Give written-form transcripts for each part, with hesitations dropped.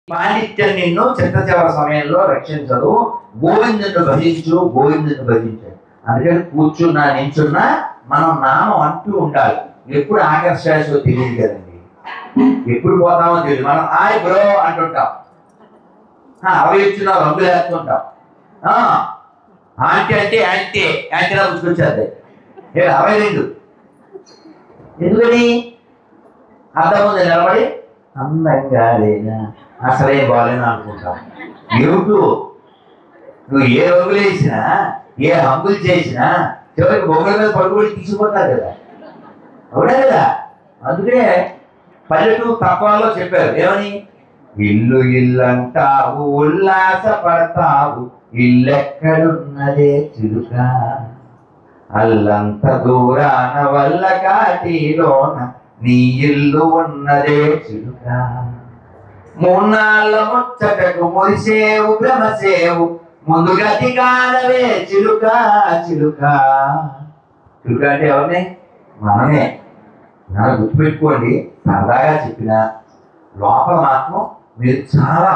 పాండిత్యం నిన్ను చిట్ట చివరి సమయంలో రక్షించదు. గోవిందుని భజించు, గోవిందుని భజించాడు. అందుకని కూర్చున్నా నించున్నా మనం నామం అంటూ ఉండాలి. ఎప్పుడు ఆకర్షాసో తెలియదు కదండి, ఎప్పుడు పోతామో తెలియదు. మనం హాయ్ బ్రో అంటుంటాం, అవి ఇచ్చిన రంగులు వేస్తుంటాం. ఆంటీ అంటే యాంటీ యాంటీలా పుచ్చుకొచ్చేది 62. ఎందుకని అర్థం ఉంది, నిలబడి అందంగా లేనా అసలే బాగాలేనా అనుకుంటాం. ఏమిటో నువ్వు ఏ రంగులు వేసినా ఏ హంగులు చేసినా చివరికి బొమ్మల మీద పడుకోబడి తీసుకుపోతారు కదా, అవునా కదా. అందుకే పల్లెటూరు తత్వాల్లో చెప్పారు ఏమని, ఇల్లు ఇల్లంటావు ఉల్లాస పడతావు, ఇల్లెక్కడున్నదే చిలుక, అల్లంత దూరాన వల్ల కాటిలోన నీ ఇల్లు ఉన్నదే చిలుక, మూన్నాళ్ళ ముచ్చటకు మురిసేవు భ్రమసేవు, ముందు గతి కాలవే చిలుక చిలుక. చిలుక అంటే ఎవరిని? మనమే. నన్ను గుర్తుపెట్టుకోండి, సరదాగా చెప్పిన లోపల మాత్రం మీరు చాలా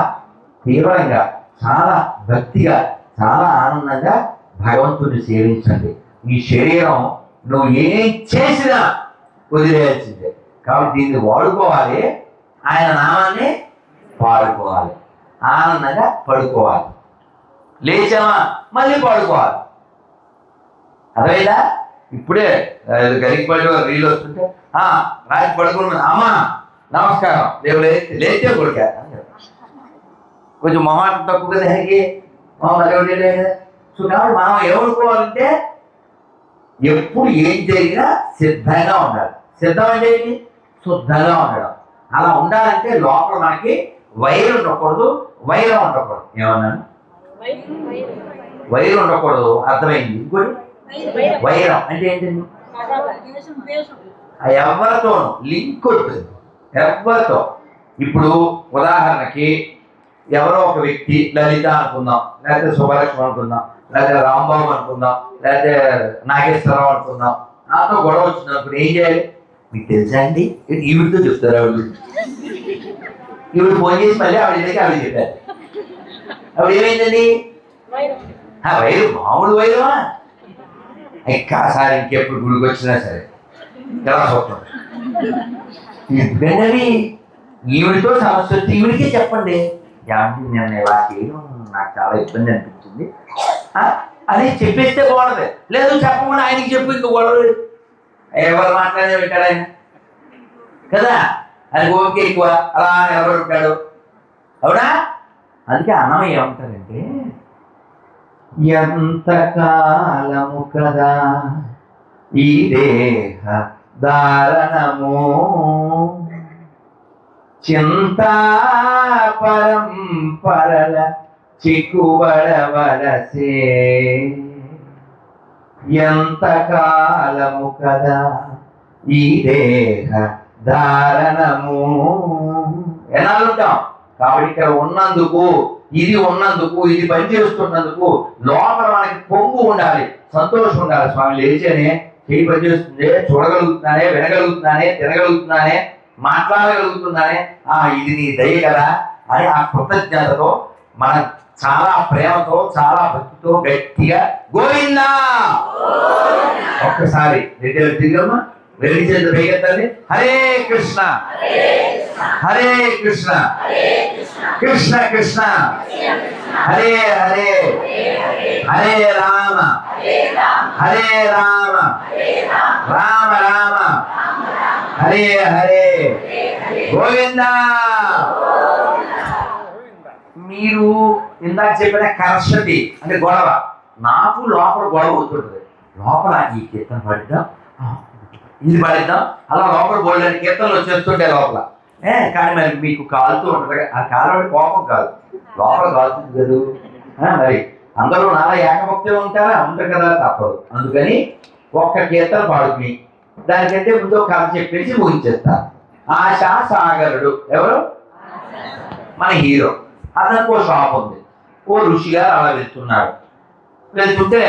తీవ్రంగా, చాలా భక్తిగా, చాలా ఆనందంగా భగవంతుడిని సేవించండి. ఈ శరీరం నువ్వు ఏం చేసినా వదిలేయాల్సిందే. కాబట్టి దీన్ని వాడుకోవాలి, ఆయన నామాన్ని పాడుకోవాలి, ఆనందంగా పడుకోవాలి. లేచామా మళ్ళీ పాడుకోవాలి. అదేలా ఇప్పుడే గరికపాటి రీలు వస్తుంటే రాజు పడుకున్నాను, అమ్మా నమస్కారం, రేపు లేచే కొడుకా. కొంచెం మొహాటం తక్కువ కదా హెగి లేదు. సో కాబట్టి మనం ఏమనుకోవాలంటే ఎప్పుడు ఏం జరిగినా సిద్ధంగా ఉండాలి. సిద్ధం అంటే ఏంటి? శుద్ధంగా ఉండడం. అలా ఉండాలంటే లోపల మనకి వైరం ఉండకూడదు, వైరం ఉండకూడదు. ఏమన్నాను? వైరం ఉండకూడదు, అర్థమైంది. ఇంకోటి వైరం అంటే ఏంటండి? ఎవరితోనూ లింక్ ఉంటుంది, ఎవరితో. ఇప్పుడు ఉదాహరణకి ఎవరో ఒక వ్యక్తి, లలిత అనుకుందాం, లేకపోతే సుబ్బలక్ష్మి అనుకుందాం, లేకపోతే రాంబాబు అనుకుందాం, లేకపోతే నాగేశ్వరరావు అనుకుందాం, నాతో గొడవ వచ్చినప్పుడు ఏం చేయాలి? మీకు తెలుసా అండి, ఈవిడితో చెప్తారు. ఆవిడ ఈవిడ ఫోన్ చేసి మళ్ళీ ఆవిడ దగ్గరికి ఆవిడ చెప్పారు. ఆవిడ ఏమైందండి? వైరం మామూలు వైరమా? ఇంకాసారి ఇంకెప్పుడు గుడికి వచ్చినా సరే ఎలా చూస్తాం. ఎందుకండి ఈవిడితో సమస్య వచ్చి ఈవిడికే చెప్పండి, ఏమంటే నేను ఇలా చేయడం నాకు చాలా ఇబ్బంది అనిపించింది అని చెప్పేస్తే బాగుండదు. లేదు చెప్పకుండా ఆయనకి చెప్పు, ఇంక గొడవ ఎవరు మాట్లాడే వింటాడు ఆయన కదా. అది ఓకే ఎక్కువ అలా నిలబడి ఉంటాడు, అవునా. అందుకే అన్నం ఏమంటారంటే, ఎంతకాలము కదా ఈ దేహ ధారణము, చింతా పరంపరల చిక్కుబడవలసే, ఎంతకాలము కదా ఈ దేహ ధారణము. ఎనాలుంటాం. కాబట్టి ఇక్కడ ఉన్నందుకు, ఇది ఉన్నందుకు, ఇది పనిచేస్తున్నందుకు లోపల మనకి పొంగు ఉండాలి, సంతోషం ఉండాలి. స్వామి లేచేనే చేయి పనిచేస్తుంది, చూడగలుగుతున్నానే, వినగలుగుతున్నానే, తినగలుగుతున్నానే, మాట్లాడగలుగుతున్నానే, ఇది నీ దయ కదా అని ఆ కృతజ్ఞతతో మనం చాలా ప్రేమతో, చాలా భక్తితో గట్టిగా గోవిందా ఒక్కసారి తిరిగమ్మా, రెండు చేతులు పైకెత్తండి. హరే కృష్ణ హరే కృష్ణ కృష్ణ కృష్ణ హరే హరే హరే రామ హరే రామ రామ రామ హరే హరే గోవిందా. మీరు ఇందాక చెప్పిన కర్షతి అంటే గొడవ, నాకు లోపల గొడవ అవుతుంటుంది. లోపల ఈ కీర్తన పడిద్దాం, ఇది పడిద్దాం, అలా లోపల బోల్డని కీర్తనలు వచ్చేస్తుంటే లోపల. కానీ మరి మీకు కాలుతూ ఉంటుంది. ఆ కాలం కోపం కాదు, లోపల కాలుతుంది కదా. మరి అందరూ నాలా ఏకభక్తిగా ఉంటారా? ఉంటారు కదా, తప్పదు. అందుకని ఒక్క కీర్తన పాడుకుని దానికంటే ముందు కథ చెప్పేసి ముగించేస్తారు. ఆశా సాగరుడు ఎవరు? మన హీరో. అతనికి ఓ షాప్ ఉంది. ఓ ఋషి గారు అలా వెళ్తున్నారు. వెళ్తుంటే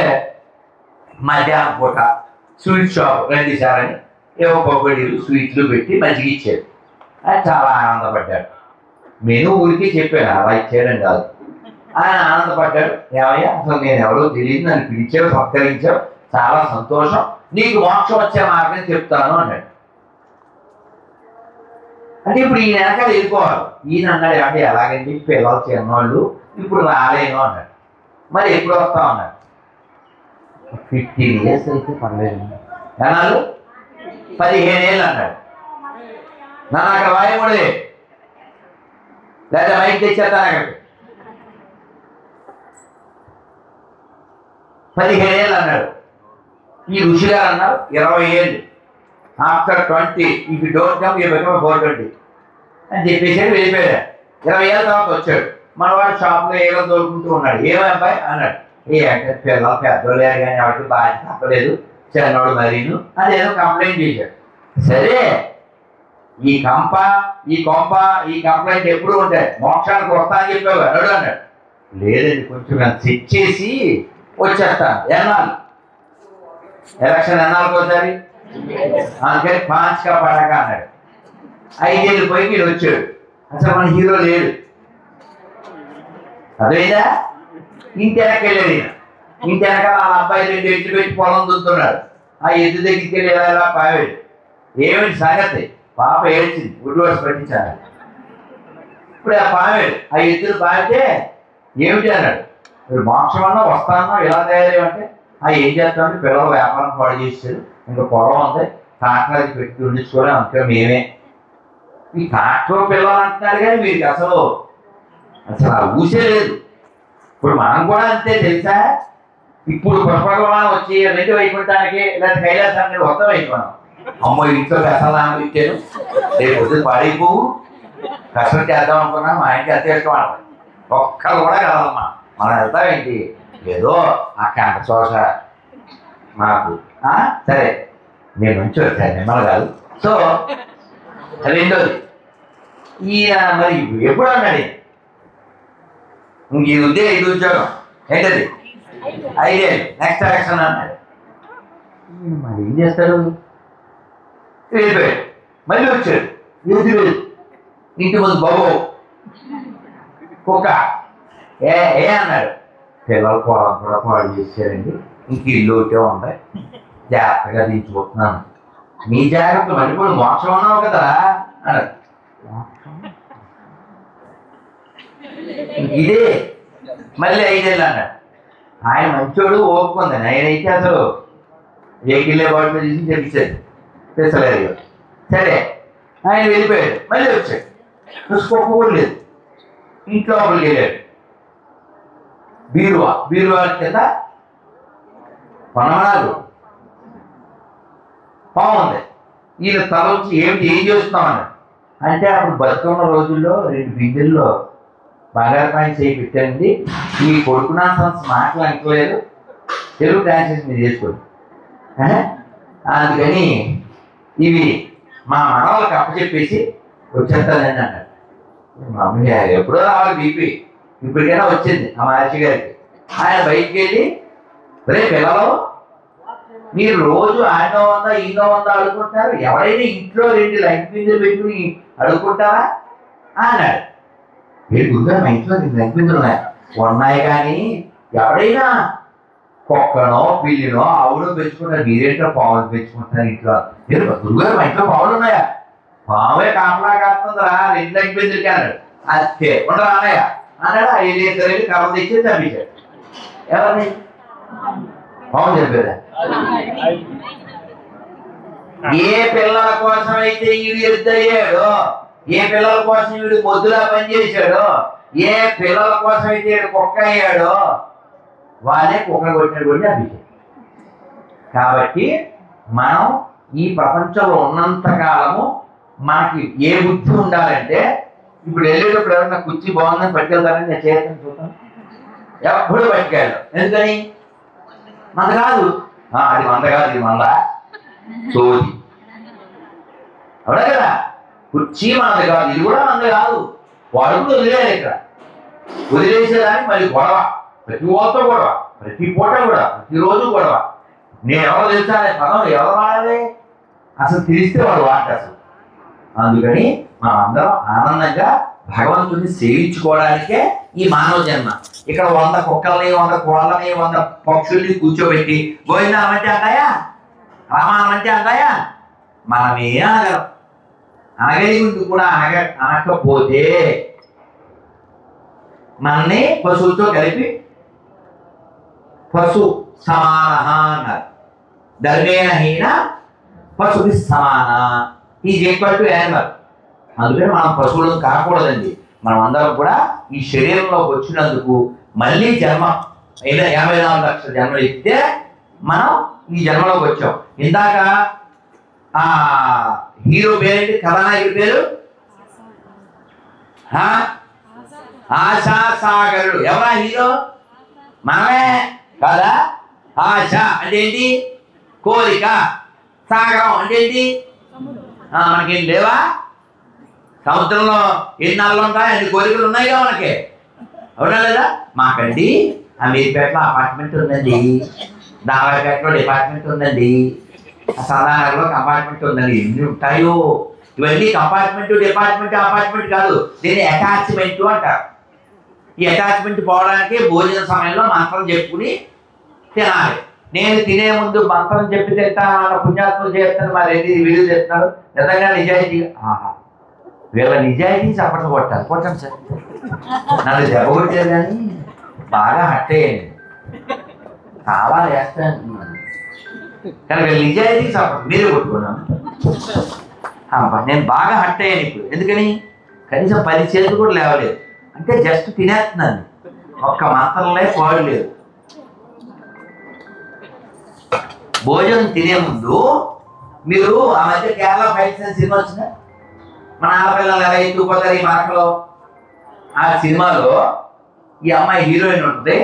మధ్యాహ్నం పూట స్వీట్ షాప్ రండి సార్ అని ఏవో కొబ్బరిలు స్వీట్లు పెట్టి మంచిగా ఇచ్చాడు. ఆయన చాలా ఆనందపడ్డాడు. మెను ఊరికే చెప్పాను, అలా ఇచ్చేయడం కాదు. ఆయన ఆనందపడ్డాడు. ఏమయ్యా, అసలు నేను ఎవరో తెలియదు, నన్ను పిలిచావు, సత్కరించావు, చాలా సంతోషం, నీకు మోక్షం వచ్చే మార్గం చెప్తాను అన్నాడు. అంటే ఇప్పుడు ఈయన వెనకాల వెళ్ళిపోవాలి. ఈయన అన్నాడు, అంటే ఎలాగండి, పిల్లలు చిన్నవాళ్ళు, ఇప్పుడు రాలేను అన్నాడు. మరి ఎప్పుడు వస్తావు అన్నాడు. 15 years అయితే పర్లేదు, ఎన్నాళ్ళు, 15 ఏళ్ళు అన్నాడు. నన్ను అక్కడ వాయముడే, లేదా మైక్ తెచ్చేస్తాను అక్కడ. 15 ఏళ్ళు అన్నాడు. ఈ ఋషి గారు అన్నారు 20 ఏళ్ళు. After 20 if you don't come you become 420 అని చెప్పేసి వెళ్ళిపోయాడు. 20 ఏళ్ళ తర్వాత వచ్చాడు. మనవాడు షాప్లో ఏదో దొరుకుంటూ ఉన్నాడు. ఏమో అబ్బాయి అన్నాడు. ఏ అంటే పిల్లలు పెద్దోళ్ళు లేరు కానీ ఎవరికి బాగా తప్పలేదు, చిన్నవాడు మరీను అదేదో కంప్లైంట్ చేశాడు. సరే, ఈ కొంప ఈ కంప్లైంట్ ఎప్పుడు ఉంటాయి, మోక్షానికి వస్తా అని చెప్పావు అన్నాడు. అన్నాడు లేదండి, కొంచెం చెక్ చేసి వచ్చేస్తాను. ఎన్నాళ్ళు ఎలక్షన్ ఎన్నాళ్ళకి ఒకసారి, అందుకని 5 కా పడక అన్నాడు. 5 ఏళ్ళు పోయి మీరు వచ్చాడు. అసలు మన హీరో లేడు, అదేదా ఇంటి వెనక వెళ్ళాడు. ఈయన ఇంటి వెనక వాళ్ళ అబ్బాయి 2 ఎట్లు పెట్టి పొలం దున్నుతున్నాడు. ఆ ఎద్దు దగ్గరికి వెళ్ళి ఎలా పావాడు. ఏమిటి సంగతి, పాప ఏడ్చింది, ఉడ్డువర్స్ పట్టించాను. ఇప్పుడు ఆ పావాడు, ఆ ఎద్దులు పావితే ఏమిటి అన్నాడు. మీరు మోక్షం అన్నా వస్తానో ఎలా తయారేమంటే, ఏం చేస్తామంటే పిల్లలు వ్యాపారం పాడు చేశారు, ఇంకా పొలం ఉంది, ట్రాక్టర్ అది పెట్టి ఉండించుకోవాలి, అంతే మేమే. ఈ ట్రాక్టర్ పిల్లలు అంటున్నారు కానీ వీరికి అసలు ఆ ఊసే లేదు. ఇప్పుడు మనం కూడా అంతే తెలుసా. ఇప్పుడు పుష్పకమానం వచ్చి 2 వైకుంఠానికి లేదా కైలాసానికి మొత్తం అయిపోయాం. అమ్మో ఇంట్లో కసాలను ఇచ్చాను, రేపు పొద్దున పాడైపోవు, కష్టం చేద్దాం అనుకున్నా మా ఇంటికి అంతే ఇష్టం అంటారు. ఒక్కరు కూడా కదమ్మా, మనం వెళ్తామేంటి, ఏదో ఆ కంట చోస మాకు సరే, నేను మంచి వచ్చాను మిమ్మల్ని కాదు. సో రెండోది, ఈయన మరి ఎప్పుడు అన్నాడు, ఇంక ఇది ఉద్యోగం ఏంటది 5 ఏళ్ళు, నెక్స్ట్ ఎలక్షన్ అన్నాడు. మరి ఏం చేస్తాడు, వెళ్ళిపోయాడు. మళ్ళీ వచ్చాడు, ఇంటి ముందు బాబు కుక్క ఏ అన్నాడు. పిల్లలు పొలం కూడా పాడు చేశారండి, ఇంక ఇల్లు ఒకటే ఉంది, జాగ్రత్తగా దించిపోతున్నాను, మీ జాగ్రత్త మళ్ళీ కూడా మోక్షం ఉన్నావు కదా అన్నాడు. ఇదే మళ్ళీ 5 ఏళ్ళు అన్నాడు. ఆయన మంచోడు, ఓపుకుంది. ఆయనైతే అసలు వెహికల్లే బాడీ తీసి చెప్పించాడు తెసలేదు. సరే, ఆయన వెళ్ళిపోయాడు. మళ్ళీ వచ్చాడు, చూసుకోక కూడా లేదు. ఇంట్లో లోపలికి వెళ్ళాడు. బీరువా కింద పనమనాలు బాగుంది. ఈయన తల వచ్చి ఏం చేస్తున్నామన్నాడు. అంటే అప్పుడు బతుకున్న రోజుల్లో 2 బిందెల్లో బంగారు పాయింట్ చేయి పెట్టండి, ఈ కొడుకున్నా మాటలు అంటలేదు, తెలుగు ట్రాన్స్లేషన్ మీరు చేసుకోండి, అందుకని ఇవి మా మనవాళ్ళకి అప్పచెప్పేసి వచ్చేస్తానండి అన్నాడు. మమ్మీ ఎప్పుడో రావాలి బీపీ, ఇప్పటికైనా వచ్చింది ఆ మహర్షి గారికి. ఆయన బయటికి వెళ్ళి, రేపు పిల్లలు మీరు రోజు ఆయనో వంద ఈనో వంద అడుగుకుంటారు, ఎవరైనా ఇంట్లో 2 లైట్ బిందులు పెట్టుకుని అడుగుకుంటారా అన్నాడు. మీరు గురుగారు మా ఇంట్లో 2 లైట్ బిందులు ఉన్నాయి కానీ ఎవరైనా కుక్కనో పిల్లినో ఆవునో పెంచుకుంటారు, మీరేంటో పావులు పెంచుకుంటారు ఇంట్లో. మీరు గురుగారు మా ఇంట్లో పావులు ఉన్నాయా, పావే కాపలా కాస్తుందిరా 2 లైట్ బిందులకి అన్నాడు. అంతే ఉండరా అన్నయ్య అన్నాడు. 5 ఏళ్ళు కర్ర తెచ్చి చంపించాడు. ఎవరిని పావు చెప్పారా. ఏ పిల్లల కోసం అయితే వీడు ఎద్దయ్యాడో, ఏ పిల్లల కోసం వీడు మొద్దులా పనిచేశాడో, ఏ పిల్లల కోసం అయితే వీడు కుక్క అయ్యాడో వాళ్ళే కుక్క కొట్టినటువంటి అభిషేకం. కాబట్టి మనం ఈ ప్రపంచంలో ఉన్నంతకాలము మనకి ఏ బుద్ధి ఉండాలంటే, ఇప్పుడు వెళ్ళేటప్పుడు ఎవరైనా కుర్చీ బాగుందని పట్టుకెళ్తారని నేను చేస్తాను చూస్తాను, ఎప్పుడు పట్టుకెళ్ళాం. ఎందుకని మంద కాదు, అది మంద కాదు, ఇది మంద సోది, అవునా కదా. కుర్చీ మనది కాదు, ఇది కూడా మనది కాదు, వాడు కూడా వదిలేయాలి. ఇక్కడ వదిలేసేదానికి మరి గొడవ, ప్రతి ఓతో గొడవ, ప్రతి పూట కూడా, ప్రతిరోజు గొడవ. నేను ఎవరో తెలుసా అనే పదం ఎవరు వాడాలి, అసలు తెలిస్తే వాడు వాడట అసలు. అందుకని మనం అందరం ఆనందంగా భగవంతుని సేవించుకోవడానికే ఈ మానవ జన్మ. ఇక్కడ 100 కుక్కల్ని 100 కోళ్ళని 100 పక్షుల్ని కూర్చోబెట్టి గోవిందానం అంటే అంటాయా, రామాయణం అంటే అంటాయా? మనమే అనగలం. అనగలిగింది కూడా అనకపోతే మనని పశువులతో కలిపి పశు సమాన అన్నారు. ధర్మేణ హీన పశువి సమాన ఈజ్ ఈక్వల్ టు యానిమల్. అందుకని మనం పశువులను కాకూడదండి. మనం అందరం కూడా ఈ శరీరంలోకి వచ్చినందుకు మళ్ళీ జన్మ 54 లక్షల జన్మలు ఇస్తే మనం ఈ జన్మలోకి వచ్చాం. ఇందాక ఆ హీరో పేరేంటి, కథానాయకుడి పేరు ఆశాసాగరుడు. ఎవరా హీరో? మనమే కదా. ఆశ అంటే ఏంటి? కోరిక. సాగరం అంటే ఏంటి? మనకేం లేవా? సముద్రంలో ఎన్ని నల్లు ఉంటాయి, అన్ని కోరికలు ఉన్నాయిగా మనకి, అవునా లేదా? మాకండి అమీర్పేటలో అపార్ట్మెంట్ ఉందండి, దావాపేటలో డిపార్ట్మెంట్ ఉందండి, సదానగర్లో కంపార్ట్మెంట్ ఉందండి. ఎన్ని ఉంటాయో ఇవన్నీ. కంపార్ట్మెంట్ డిపార్ట్మెంట్ అపార్ట్మెంట్ కాదు, దీన్ని అటాచ్మెంట్ అంటారు. ఈ అటాచ్మెంట్ పోవడానికి భోజన సమయంలో మంత్రం చెప్పుకుని తినాలి. నేను తినే ముందు మంత్రం చెప్పి తింటాను, పుణ్యాత్మలు చేస్తాను, మరి వీడియో చేస్తున్నారు. నిజంగా నిజాయితీ, వీళ్ళ నిజాయితీ చప్పట్లు కొట్టాలి. కొట్టండి సార్, నన్ను దెబ్బ కొట్టారు కానీ బాగా హట్ అయ్యాను, చాలా వేస్తాను కానీ వీళ్ళ నిజాయితీ చప్పట్లు మీరే కొట్టుకున్నాను. నేను బాగా హట్ అయ్యాను ఇప్పుడు. ఎందుకని? కనీసం 10 చేతులు కూడా లేవలేదు. అంటే జస్ట్ తినేస్తున్నాను, ఒక్క మంత్రంలో పోవట్లేదు. భోజనం తినే ముందు మీరు ఆ మధ్య కేరళ ఫైట్స్ అనే సినిమా వచ్చిన మన ఆడపిల్లలు ఎలా ఎత్తుకుపోతారు ఈ మార్కలో, ఆ సినిమాలో ఈ అమ్మాయి హీరోయిన్ ఉంటుంది,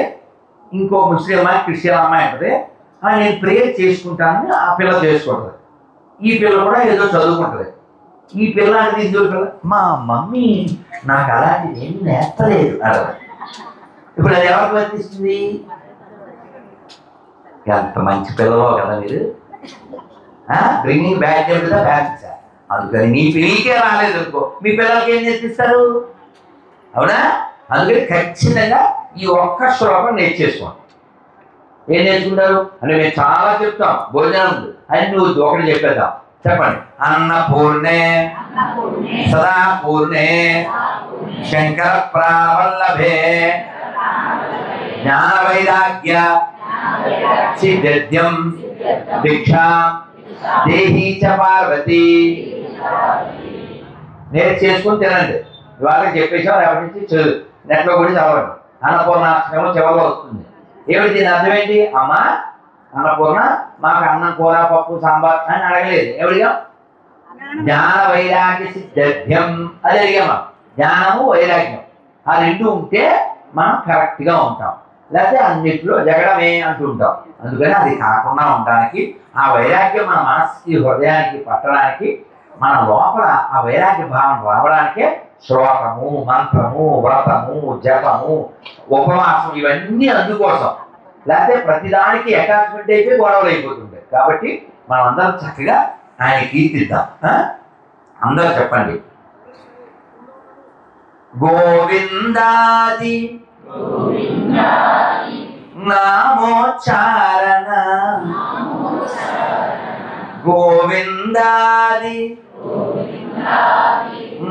ఇంకో ముస్లిం అమ్మాయి క్రిస్టియన్ అమ్మాయి ఉంటుంది. నేను ప్రేయర్ చేసుకుంటానని ఆ పిల్ల చేసుకుంటుంది. ఈ పిల్ల కూడా ఏదో చదువుకుంటుంది. ఈ పిల్ల అంటే హిందువుల పిల్ల, మా మమ్మీ నాకు అలాంటిది ఏమి నేర్పలేదు అడగదు. ఇప్పుడు అది ఎవరికి వర్తిస్తుంది? ఎంత మంచి పిల్లవో కదా మీరు, బ్రింగింగ్ బ్యాక్ బ్యాక్. అందుకని నీకే రాలేదు అనుకో, మీ పిల్లలకి ఏం నేర్పిస్తారు? అవునా? అందుకని ఖచ్చితంగా ఈ ఒక్క శ్లోకం నేర్చేసుకోండి. ఏం నేర్చుకుంటారు అంటే మేము చాలా చెప్తాం భోజనం అని, నువ్వు ఒకటి చెప్పేద్దాం. చెప్పండి. అన్నపూర్ణే సదా పూర్ణే శంకర ప్రావల్లభే జ్ఞాన వైరాగ్య సిద్ధ్యం భిక్షా దేహీ చ పార్వతి. నేను చేసుకుని తినండి. వాళ్ళకి చెప్పేసాం, రేపటి నుంచి నెట్లో కూడా చదవండి. అన్నపూర్ణాష్టకం చివరిలో వస్తుంది. ఏమిటి దీని అర్థం ఏంటి? అమ్మ అన్నపూర్ణ మాకు అన్నం కూర పప్పు సాంబార్ అని అడగలేదు. ఎవరిగా? జ్ఞాన వైరాగ్య సిద్ధ్యం అది అడిగామా. జ్ఞానము వైరాగ్యం ఆ రెండు ఉంటే మనం కరెక్ట్గా ఉంటాం. లేకపోతే అన్నిట్లో జగడమే అంటుంటాం. అందుకని అది కాకుండా ఉండడానికి, ఆ వైరాగ్యం మన మనసుకి హృదయానికి పట్టడానికి, మన లోపల ఆ వైరాగ్య భావం రావడానికే శ్లోకము, మంత్రము, వ్రతము, జపము, ఉపవాసం ఇవన్నీ అందుకోసం. లేకపోతే ప్రతిదానికి అటాచ్మెంట్ అయితే గొడవలు అయిపోతుంటాయి. కాబట్టి మనం అందరం చక్కగా ఆయన కీర్తిద్దాం. అందరూ చెప్పండి. గోవిందాది నామోచ్చారణ, గోవిందాది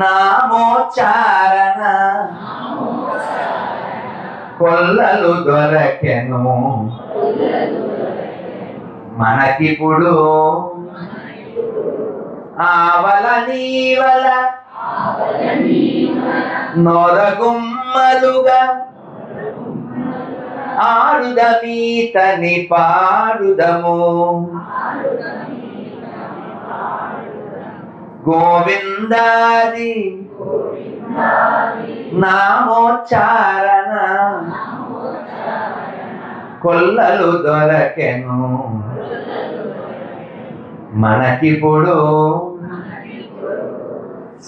నామోచ్చారణ, కొల్లలు దొరకెను మనకిప్పుడు, ఆవల నీవల నొరగుమ్మలుగా ఆడుదమీతని పాడుదము. గోవిందాది నామోచ్చారణ, కొల్లలు దొరకెను మనకిప్పుడు,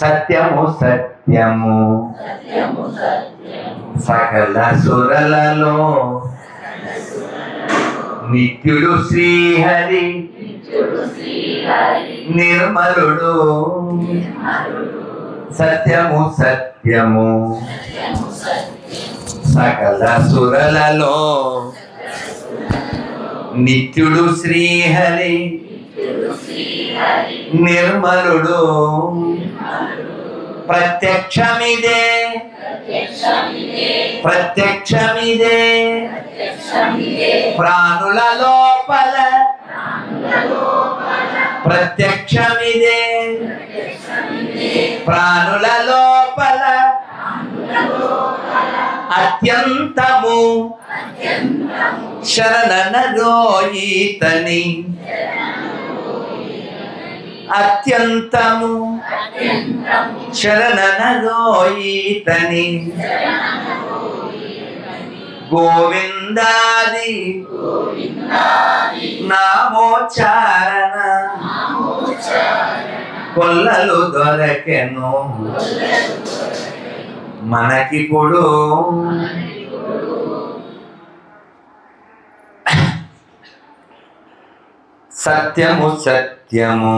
సత్యము సత్యము సకల సురలలో నిత్యుడు శ్రీహరి నిర్మలుడు. సత్యము సత్యము సత్యము సకల సురలలో నిత్యుడు శ్రీహరి నిర్మలుడు ప్రత్యక్షమిదే ప్రత్యక్షమిదే ప్రాణుల లోపల ప్రత్యక్షమిదే ప్రాణుల లోపల అత్యంతము శరణనరోయితని అత్యంతము శరణనరోయితని గోవిందాది నామోచ్చారణ కొల్లలు దొరకెను మనకిప్పుడు సత్యము సత్యము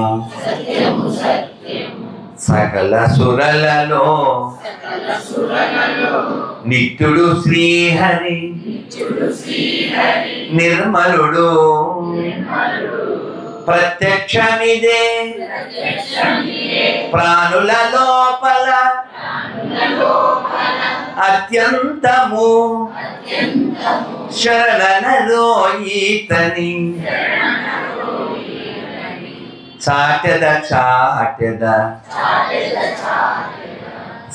సకల సురలలో నిత్యుడు శ్రీహరి నిర్మలుడు ప్రత్యక్షమిదే ప్రాణుల లోపల అత్యంతము శరణనరోయితని చాటెద చాటెద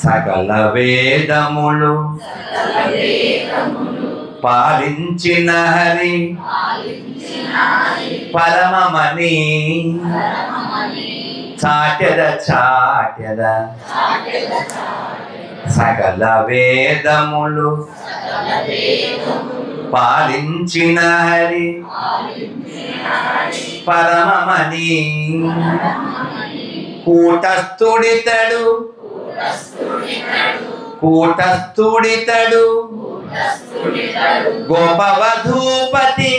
సకల వేదములు పాలించిన హరి పరమమని చాటెద చాటెద సకల వేదములు పాలించిన హరి పరమమని కూటస్థుడితడు కూటస్థుడితడు గోపవధూపతి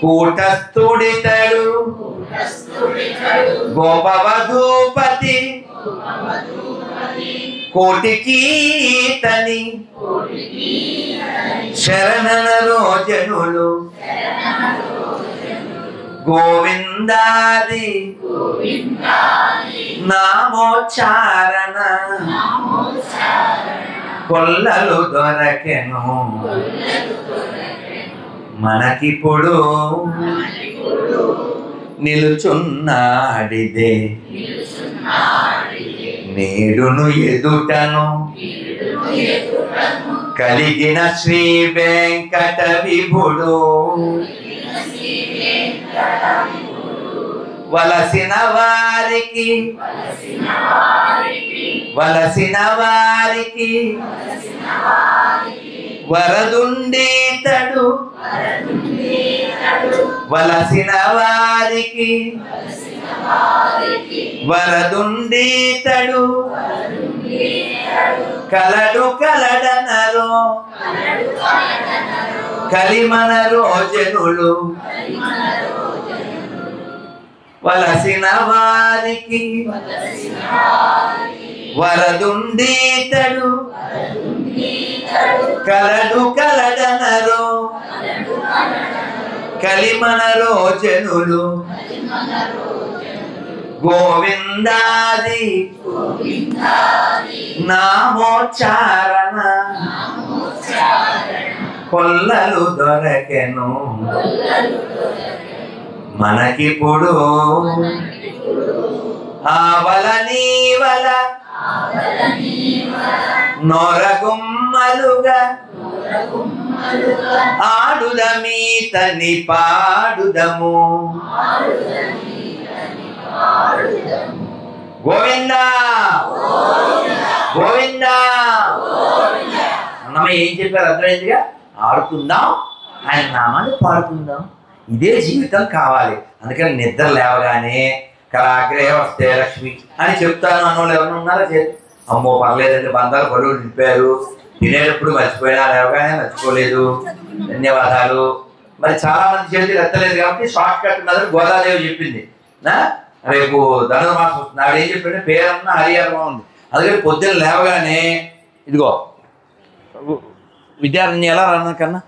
కూటస్థుడితడు గోపవధూపతి కోటికీతని శరణనరోజనులు గోవిందాది నామోచ్చారణ కొల్లలు దొరకెను మనకిప్పుడు నిలుచున్నాడిదే నేడును ఎదుటను కలిగిన శ్రీ వెంకట విభుడు వలసిన వారికి వలసిన వారికి వరదుండీతడు వలసిన వారికి వరదుండీతడు కలడు కలడనరో కలిమన రోజనులు వలసిన వారికి వరదుండీతడు కలడు కలడనరో కలిమన రోజనులు గోవిందాది నామోచ్చారణ కొల్లలు దొరకెను మనకిప్పుడు ఆవల నీవల నొరగుమ్మలుగా ఆడుదమీతని పాడుదము గోవిందా గోవిందా అన్నమ్మ ఏం చెప్పారు అర్థమైందిగా? ఆడుకుందాం, ఆయన నామాన్ని పాడుకుందాం. ఇదే జీవితం కావాలి. అందుకని నిద్ర లేవగానే కళాగ్రే వస్తే లక్ష్మి అని చెప్తాను అన్నోళ్ళు ఎవరు ఉన్నారా? అమ్మో పర్లేదండి, బంధాలు బరువులు నింపారు, తినేటప్పుడు మర్చిపోయినా లేవగానే మర్చిపోలేదు, ధన్యవాదాలు. మరి చాలా మంది చేతులు ఎత్తలేదు కాబట్టి షార్ట్ కట్ మీద గోదాదేవి చెప్పింది. రేపు ధనుర్మాసం వస్తుంది, ఆవిడ ఏం చెప్పింటే పేరన్న హరిహరమా ఉంది, అందుకని పొద్దున్న లేవగానే ఇదిగో విద్యారణ్యం ఎలా రాను కన్నా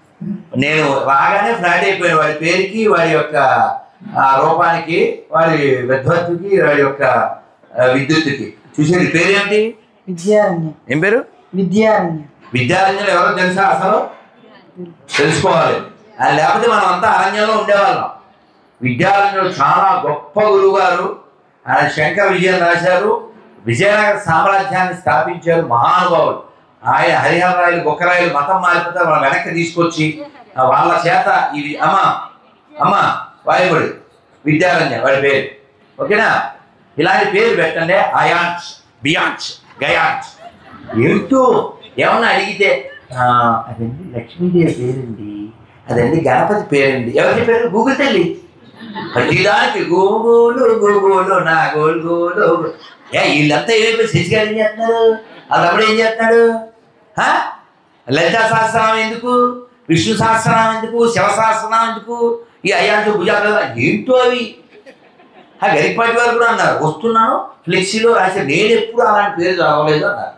నేను రాగానే ఫ్లాట్ అయిపోయాను వాడి పేరుకి, వాడి యొక్క రూపానికి, వాడి విద్వత్తుకి, వాడి యొక్క విద్యుత్తుకి. చూసేది పేరు ఏంటి? విద్యారణ్యం. ఏం పేరు? విద్యారణ్యం. విద్యారణ్యం ఎవరో తెలుసా? అసలు తెలుసుకోవాలి. అది లేకపోతే మనం అంతా అరణ్యంలో ఉండేవాళ్ళం. విద్యారణ్యుడు చాలా గొప్ప గురువు గారు. ఆయన శంకర విజయం రాశారు. విజయనగర సామ్రాజ్యాన్ని స్థాపించారు. మహానుభావుడు ఆయన. హరిహరరాయలు బొక్కరాయలు మతం మారిపోతే వాళ్ళ వెనక్కి తీసుకొచ్చి వాళ్ళ చేత ఇది అమ్మ వాయుబడి విద్యారణ్య వాడి పేరు. ఓకేనా? ఇలాంటి పేరు పెట్టండి. అయాంచ్, బియాంచ్, గయాంచ్. ఏంటో ఏమన్నా అడిగితే అదండి లక్ష్మీదేవి పేరండి, అదండి గణపతి పేరండి. ఎవరి పేరు? గూగుల్ తల్లి. ప్రతిదానికి గూగులు గూగులు నా గోలు. వీళ్ళంతా ఏమైపోయి శశిగారు ఏం చేస్తున్నారు? వాళ్ళప్పుడు ఏం చేస్తున్నాడు? లలితా సహస్రనామం ఎందుకు? విష్ణు సహస్రనామం ఎందుకు? శివ సహస్రనామం ఎందుకు? ఈ అయ్యాంచు భుజాలు ఏంటో అవి. గరికపాటి వారు కూడా అన్నారు, వస్తున్నాను ఫ్లెక్సీలో రాసి. నేను ఎప్పుడు అలాంటి పేరు చదవలేదు అన్నారు.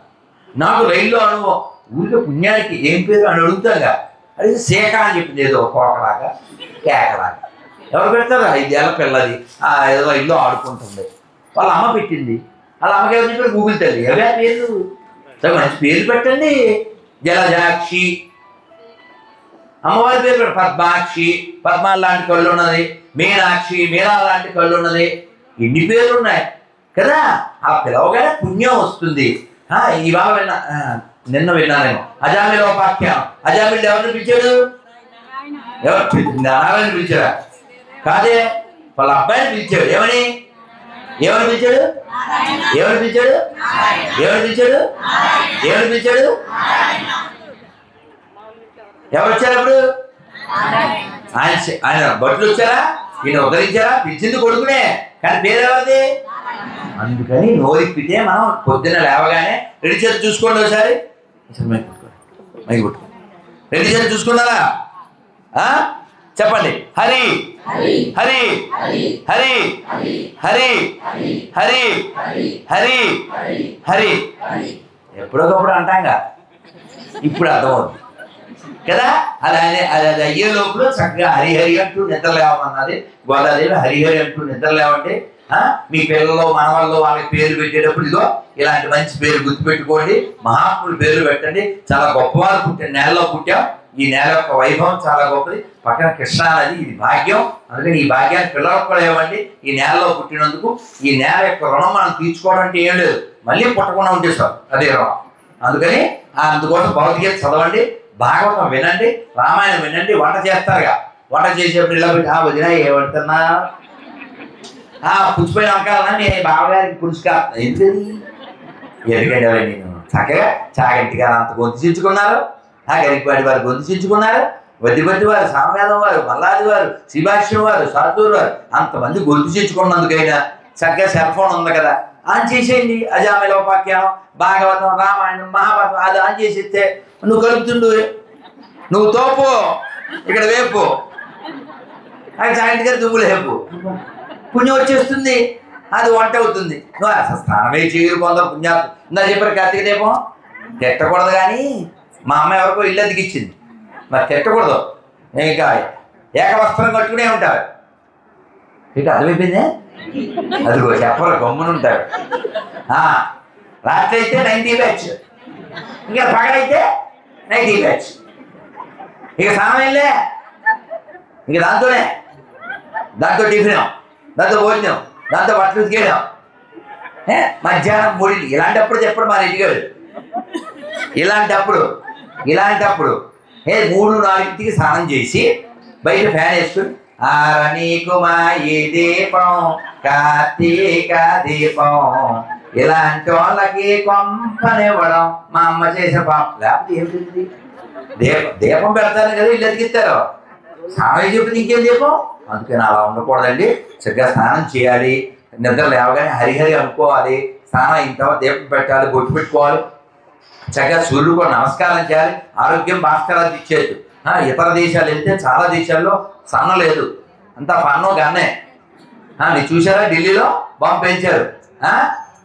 నాకు రైల్లో అనుభవం. ఊరికే పుణ్యానికి ఏం పేరు అని అడుగుతాగా. అడిగితే శేఖ అని చెప్పింది. ఏదో కోకలాగా కేకలాగా. ఎవరు పెడతారు? 5 ఏళ్ల పిల్లది ఏదో ఇల్లు ఆడుకుంటుంది. వాళ్ళ అమ్మ పెట్టింది. వాళ్ళ అమ్మకి ఎవరు చెప్పారు? గూగుల్ తల్లి. అవే పేర్లు మంచి పేర్లు పెట్టండి. జలజాక్షి అమ్మవారి పేరు పెట్టండి. పద్మాక్షి, పద్మాల లాంటి కళ్ళు ఉన్నది. మీనాక్షి, మీనా లాంటి కళ్ళు ఉన్నది. ఎన్ని పేర్లు ఉన్నాయి కదా. ఆ పిలవగానే పుణ్యం వస్తుంది. ఇవాళ నిన్న విన్నానేమో అజామిలోపాఖ్యానం. అజామిల్ ఎవరిని పిలిచాడు? నారాయణ పిలిచాడా? కాదే, వాళ్ళ అబ్బాయిని పిలిచాడు. ఏమని పిలిచాడు? ఏమని పిలిచాడు? ఎవరు వచ్చారు అప్పుడు? ఆయన భటులు వచ్చారా? ఈయన ఉద్ధరించారా? పిలిచింది కొడుకునే, కానీ పేరు ఎవరిది? అందుకని నోరిప్పితే మనం పొద్దున్న లేవగానే రెడ్డి చేతి చూసుకోండి. ఒకసారి మైక్ పట్టుకోండి. రెడ్డి చేతి చూసుకున్నారా? చెప్పండి. హరి హరి హరి హరి హరి హరి హరి. ఎప్పుడొకప్పుడు అంటాంగా, ఇప్పుడు అర్థమవుతుంది కదా. అది అయ్యే లోపల చక్కగా హరిహరి అంటూ నిద్ర లేవమన్నది గోదాదేవి. హరిహరి అంటూ నిద్ర లేవండి. మీ పిల్లలు మనవాళ్ళు వాళ్ళకి పేరు పెట్టేటప్పుడు ఇదో ఇలాంటి మంచి పేరు గుర్తుపెట్టుకోండి. మహాత్ముల పేర్లు పెట్టండి. చాలా గొప్పవారు పుట్టిన నేలలో పుట్టాం. ఈ నేల యొక్క వైభవం చాలా గొప్పది. పక్కన కృష్ణా నది, ఇది భాగ్యం. అందుకని ఈ భాగ్యాన్ని పిల్లలకు కూడా ఇవ్వండి. ఈ నేలలో పుట్టినందుకు ఈ నేల యొక్క రుణం మనం తీర్చుకోవడం అంటే ఏం లేదు, మళ్ళీ పుట్టకుండా ఉంటే సార్ అదే రుణం. అందుకని అందుకోసం భగవద్గీత చదవండి, భాగవతం వినండి, రామాయణం వినండి. వంట చేస్తారుగా, వంట చేసేప్పుడు ఇలా పెట్టి వదినా ఏ వండుతున్నా పుచ్చిపోయిన వంకాలన్నా నేను బావగారికి పురుషుకారు ఎందుకని ఎందుకంటే నేను చక్కగా చాగంటి గారు అంత గొంతు చించుకున్నారు. గరికపాటి వారు గొంతు చించుకున్నారు. వద్దిపట్టి వారు, సామ్యాదం వారు, మల్లాది వారు, శ్రీభాష్యం వారు, సాతూరు వారు, అంతమంది గొంతు చించుకున్నందుకైనా చక్కగా సెల్ ఫోన్ ఉంది కదా, ఆన్ చేసేయండి. అజామిలోపాఖ్యానం, భాగవతం, రామాయణం, మహాభారతం అది ఆన్ చేసేస్తే నువ్వు కలుపుతుండు. నువ్వు తోపు, ఇక్కడ వేపు, చాగంటి గారు దుమ్ములు వేపు, పుణ్యం వచ్చేస్తుంది. అది వంట అవుతుంది. నువ్వు అసలు స్నానమే చేయరు కొందరు పుణ్యాలు. ఇందా చెప్పారు కార్తీక దీపం తిట్టకూడదు. కానీ మా అమ్మ ఎవరికో ఇల్లు అద్దెకి ఇచ్చింది, మరి తిట్టకూడదు. ఇంకా ఏకవస్త్రం కట్టుకునే ఉంటారు. ఇటు అర్థమైపోయిందే. అదిగో చెప్పరు, గమ్మున ఉంటారు. రాత్రి అయితే 90 బ్యాచ్, ఇంకా పగలైతే 90 బ్యాచ్. ఇక స్నానం వెళ్ళే, ఇక దాంతో టిఫిన్, దాంతో భోజనం, దాంతో బట్టలు ఉతికేయడం, మధ్యాహ్నం 3. ఇలాంటప్పుడు చెప్పడు మా రెడ్డిగాడు. ఇలాంటప్పుడు 3-4 స్నానం చేసి బయట ఫ్యాన్ వేసుకుని నీకు మా ఈ దీపం కార్తీక దీపం ఇలాంటి వాళ్ళకి కొంపనివ్వడం మా అమ్మ చేసే పాపం. లేకపోతే ఏమిటి? దీపం పెడతారు కదా, ఇల్లు ఎదిగిస్తారు. స్నానం చెప్పింది ఇంకేం దీపం. అందుకని అలా ఉండకూడదండి. చక్కగా స్నానం చేయాలి. నిద్ర లేవగానే హరిహరి అనుకోవాలి. స్నానం ఇంత దీపం పెట్టాలి, బొట్టు పెట్టుకోవాలి. చక్కగా సూర్యుడు కూడా నమస్కారం చేయాలి. ఆరోగ్యం భాస్కరాలు ఇచ్చేది. ఇతర దేశాలు వెళ్తే చాలా దేశాల్లో సన్నం లేదు, అంతా పన్ను గన్నే. మీరు చూసారా ఢిల్లీలో బాంబు పెంచారు.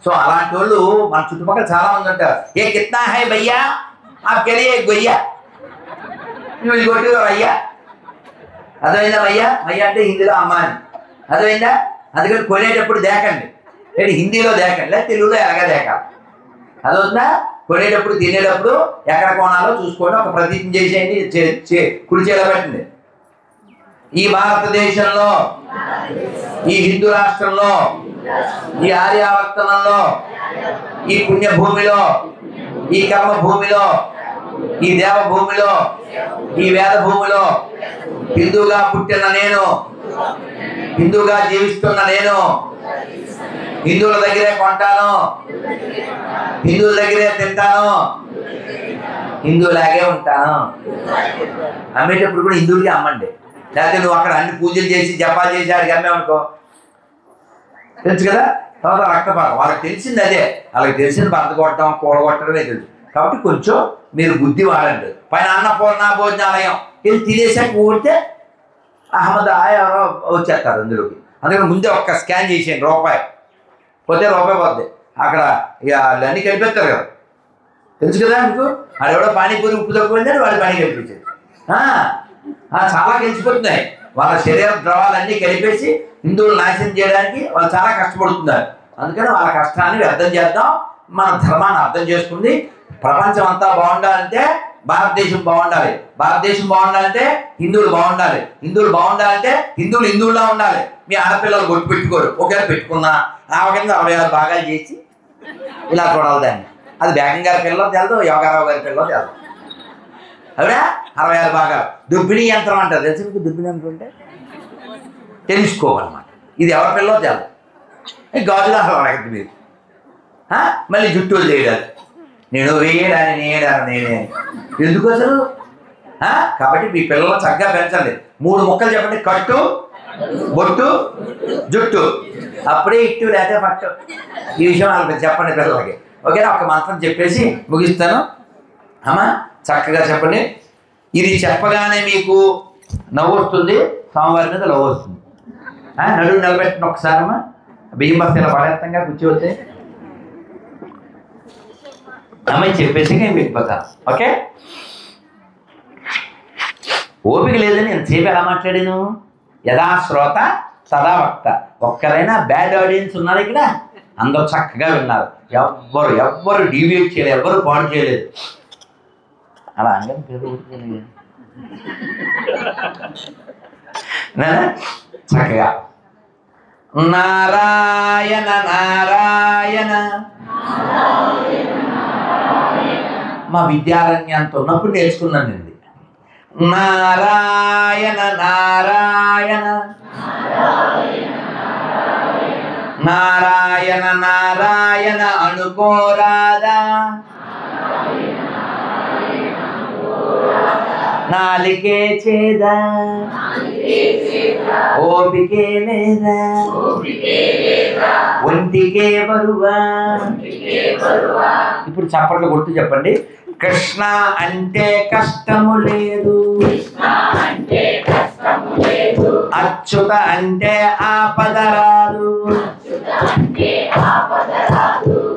సో అలాంటి వాళ్ళు మన చుట్టుపక్కల చాలా మంది ఉంటారు. ఏ కిత్నా హై భయ్యా ఆప్కే లియే ఏక్ భయ్యా నువ్వు కొట్టి అయ్యా అదైందా భయ్యా భయ్యా అంటే హిందీలో అమ్మ అని అదైందా. అందుకని కొనేటప్పుడు దేకండి ఏంటి హిందీలో దేకండి లేదా తెలుగులో ఎలాగా దేకాలి అదవుతుందా. కొనేటప్పుడు తినేటప్పుడు ఎక్కడ కొనాలో చూసుకోండి. ఒక ప్రతిజ్ఞ చేసేయండి, కుడి చేలో పెట్టండి. ఈ భారతదేశంలో ఈ హిందూ రాష్ట్రంలో ఈ ఆర్యావర్తనంలో ఈ పుణ్యభూమిలో ఈ కర్మ భూమిలో ఈ దేవభూమిలో ఈ వేద భూమిలో హిందూగా పుట్టిన నేను, హిందూగా జీవిస్తున్న నేను హిందువుల దగ్గరే కొంటాను, హిందువుల దగ్గరే తింటాను, హిందువులాగే ఉంటాను. అమ్మేటప్పుడు కూడా హిందువులకి అమ్మండి. లేకపోతే నువ్వు అక్కడ అన్ని పూజలు చేసి జపాలు చేసి ఆడికి అమ్మేమనుకో తెలుసు కదా, తర్వాత రక్తపాతం. వాళ్ళకి తెలిసింది అదే, వాళ్ళకి తెలిసింది భర్త కొట్టడం కూడగొట్టడమే తెలుసు. కాబట్టి కొంచెం మీరు బుద్ధి వాడండి. పైన అన్నపూర్ణ భోజనాలయం ఇది తినేసాక ఊరితే అహ్మద్ ఎవరో వచ్చేస్తారు అందులోకి. అందుకని ముందే ఒక్క స్కాన్ చేసేయండి, రూపాయి పోతే రూపాయి పోద్ది. అక్కడ ఇక అన్నీ కలిపేస్తారు కదా, తెలుసు కదా మీకు. వాడు ఎవడో పానీపూరి ఉప్పు తక్కువైందని వాడు పానీ కలిపించారు. చాలా కలిసిపోతున్నాయి. వాళ్ళ శరీర ద్రవాలన్నీ కలిపేసి హిందువులు నాశనం చేయడానికి వాళ్ళు చాలా కష్టపడుతున్నారు. అందుకని వాళ్ళ కష్టాన్ని వ్యర్థం చేద్దాం, మన ధర్మాన్ని అర్థం చేసుకుంది. ప్రపంచం అంతా బాగుండాలంటే భారతదేశం బాగుండాలి, భారతదేశం బాగుండాలంటే హిందువులు బాగుండాలి, హిందువులు బాగుండాలంటే హిందువులు హిందువులా ఉండాలి. మీ ఆడపిల్లలు కొట్టు పెట్టుకోరు, ఒకవేళ పెట్టుకున్నా ఆ కింద 66 భాగాలు చేసి ఇలా చూడాలి దాన్ని. అది బేగం గారి పిల్లలు తెలదు, యోగారావు గారి పిల్లలు తెలదు. అవునా 66 భాగాలు. దుబ్బిణి యంత్రం అంటారు తెలుసు మీకు. దుబ్బిణి యంత్రం అంటే తెలుసుకోవాలన్నమాట. ఇది ఎవరి పిల్లో తెలదు. గాజుగా అడగద్దు మీరు. మళ్ళీ జుట్టు చేయడాలి, నేను వేయడాని నేనే ఎందుకు అసలు. కాబట్టి మీ పిల్లలు చక్కగా పెంచండి. 3 ముక్కలు చెప్పండి, కట్టు బొట్టు జుట్టు, అప్పుడే ఇట్టు లేకపోతే పట్టు. ఈ విషయం వాళ్ళకి చెప్పండి పిల్లలకి. ఓకేనా, ఒక మంత్రం చెప్పేసి ముగిస్తాను. అమ్మా చక్కగా చెప్పండి. ఇది చెప్పగానే మీకు నవ్వు వస్తుంది, స్వామివారి మీద నవ్వు వస్తుంది. నడుము నిలబెట్టిన ఒకసారమ్మా, బియ్యం బస్తీల పడేత్తంగా కూర్చోవద్దే అమ్మాయి చెప్పేసి మీకు పోతాను. ఓకే, ఓపిక లేదని ఎంతసేపు ఎలా మాట్లాడాను. యథా శ్రోత సదా వక్త. ఒక్కరైనా బ్యాడ్ ఆడియన్స్ ఉన్నారు ఇక్కడ, అందరూ చక్కగా విన్నారు. ఎవ్వరు డీవియేట్ చేయలేదు, ఎవ్వరు పాడు చేయలేదు. అలా అందరం పేరు చక్కగా నారాయణ నారాయణ. మా విద్యారణ్యంతో ఉన్నప్పుడు నేర్చుకున్నాను నేను. నారాయణ నారాయణ నారాయణ నారాయణ అనుకోరాదా, నాలికే చేదా ఓపికే లేదా, ఒంటికే బరువా. ఇప్పుడు చప్పట్లు కొడుతూ చెప్పండి. కృష్ణ అంటే కష్టము లేదు, అచ్యుత అంటే ఆపద రాదు,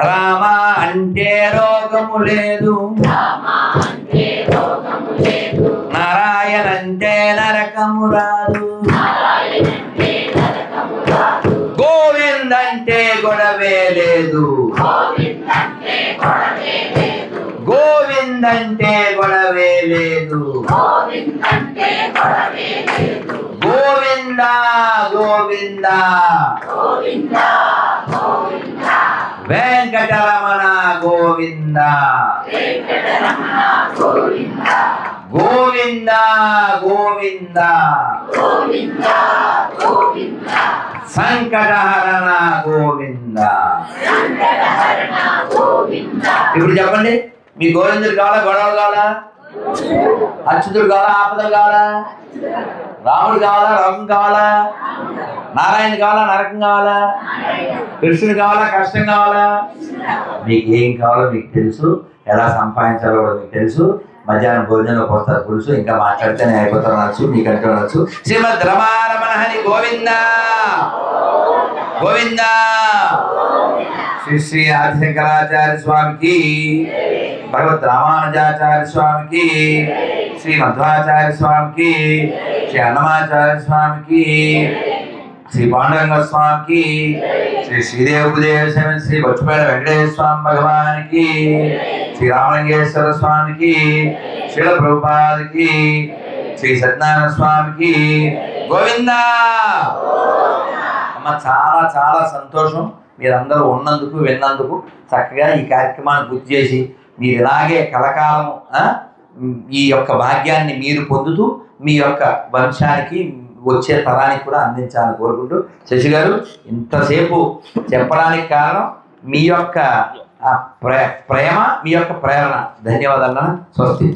రామ అంటే రోగము లేదు, నారాయణ అంటే నరకము రాదు, గోవింద్ అంటే గొడవే లేదు, గోవింద్ అంటే గొడవే లేదు, గోవింద గోవింద వెంకటరమణ గోవింద, గోవింద గోవింద సంకటహరణ గోవింద. ఇప్పుడు చెప్పండి, మీ గోవిందుడు కావాలా, గొడవలు కావాలా, అచ్యుతుడు కావాలా, ఆపదలు కావాలా, రాముడు కావాలా, రోగం కావాలా, నారాయణ కావాలా, నరకం కావాలా, కృష్ణుడు కావాలా, కష్టం కావాలా? మీకు ఏం కావాలో మీకు తెలుసు, ఎలా సంపాదించాలో కూడా మీకు తెలుసు. మధ్యాహ్నం భోజనంలోకి వస్తారు పులుసు, ఇంకా మాట్లాడితే నేను అయిపోతాను అనొచ్చు, మీకంటే అనొచ్చు. శ్రీమద్ రమారమణ హరి గోవింద గోవింద. శ్రీ శ్రీ ఆదిశంకరాచార్య స్వామికి, భగవద్ రామానుజాచార్య స్వామికి, శ్రీ మధ్వాచార్య స్వామికి, శ్రీ అన్నమాచార్య స్వామికి, శ్రీ పాండురంగ స్వామికి, శ్రీ శ్రీదేవదేవ స్వామి, శ్రీ బొచ్చుపేట వెంకటేశ్వర స్వామి భగవానికి, శ్రీ రామలింగేశ్వర స్వామికి, శ్రీల ప్రభుపాదికి, శ్రీ సత్యనారాయణ స్వామికి గోవిందా. అమ్మ చాలా చాలా సంతోషం మీరందరూ ఉన్నందుకు, విన్నందుకు. చక్కగా ఈ కార్యక్రమాన్ని పూర్తి చేసి మీరు ఇలాగే కలకాలము ఈ యొక్క భాగ్యాన్ని మీరు పొందుతూ మీ యొక్క వంశానికి, వచ్చే తరానికి కూడా అందించాలని కోరుకుంటూ, శశి గారు ఇంతసేపు చెప్పడానికి కారణం మీ యొక్క ప్రేమ, మీ యొక్క ప్రేరణ. ధన్యవాదాలు. స్వస్తి.